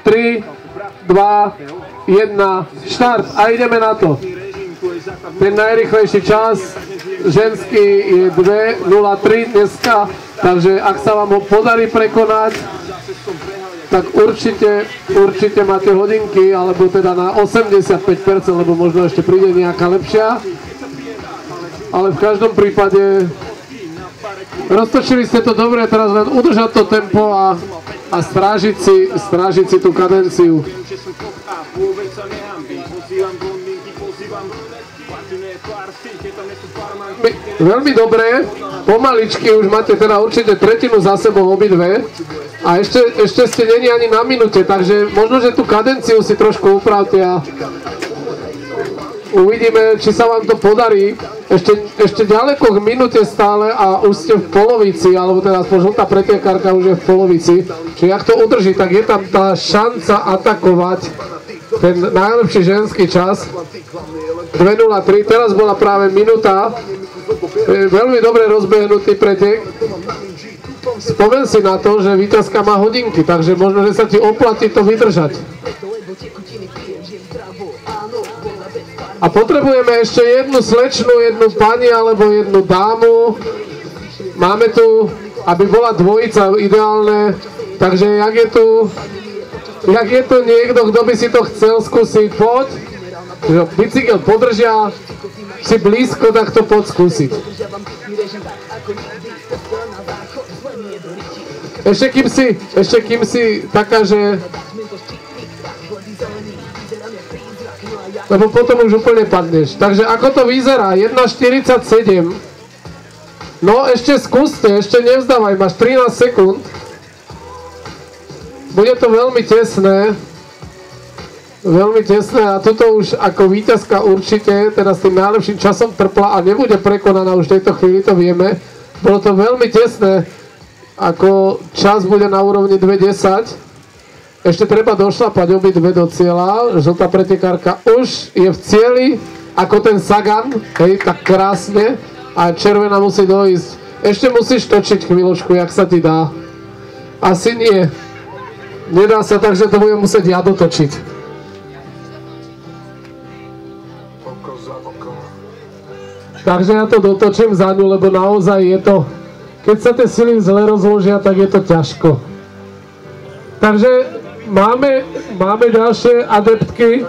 3, 2, 1, štart a ideme na to. Ten najrýchlejší čas ženský je 2:03 dneska, takže ak sa vám ho podarí prekonať, tak určite máte hodinky, alebo teda na 85%, lebo možno ešte príde nejaká lepšia. Ale v každom prípade roztočili ste to dobre, teraz len udržať to tempo a strážiť si tú kadenciu. Veľmi dobre, pomaličky už máte teda určite tretinu za sebou obidve a ešte ste není ani na minúte, takže možno, že tú kadenciu si trošku upravte a uvidíme, či sa vám to podarí. Ešte ďaleko k minúte stále a už ste v polovici, alebo teda aspoň žltá pretekárka už je v polovici. Čiže ak to udrží, tak je tam tá šanca atakovať ten najlepší ženský čas. 2:03, teraz bola práve minúta. Veľmi dobre rozbehnutý pretek. Spomen si na to, že víťazka má hodinky, takže možno, že sa ti oplatí to vydržať. A potrebujeme ešte jednu slečnu, jednu pani alebo jednu dámu. Máme tu, aby bola dvojica ideálne, takže jak je tu niekto, kto by si to chcel skúsiť, poď. Bicykel podržia, si blízko, tak to poď skúsiť. Ešte kým si taká, že... Lebo potom už úplne padneš. Takže ako to vyzerá? 1:47. No ešte skúste, ešte nevzdávaj, máš 13 sekúnd. Bude to veľmi tesné. Veľmi tesné a toto už ako víťazka určite, teda s tým najlepším časom trpla a nebude prekonaná už v tejto chvíli, to vieme. Bolo to veľmi tesné, ako čas bude na úrovni 2:10. Ešte treba došlapať obidve do cieľa. Žltá pretekárka už je v cieli, ako ten Sagan, hej, tak krásne. A červená musí dojsť. Ešte musíš točiť chvíľočku, jak sa ti dá. Asi nie. Nedá sa, takže to budem musieť ja dotočiť. Takže ja to dotočím za ňu, lebo naozaj je to... Keď sa tie sily zle rozložia, tak je to ťažko. Takže máme ďalšie adeptky.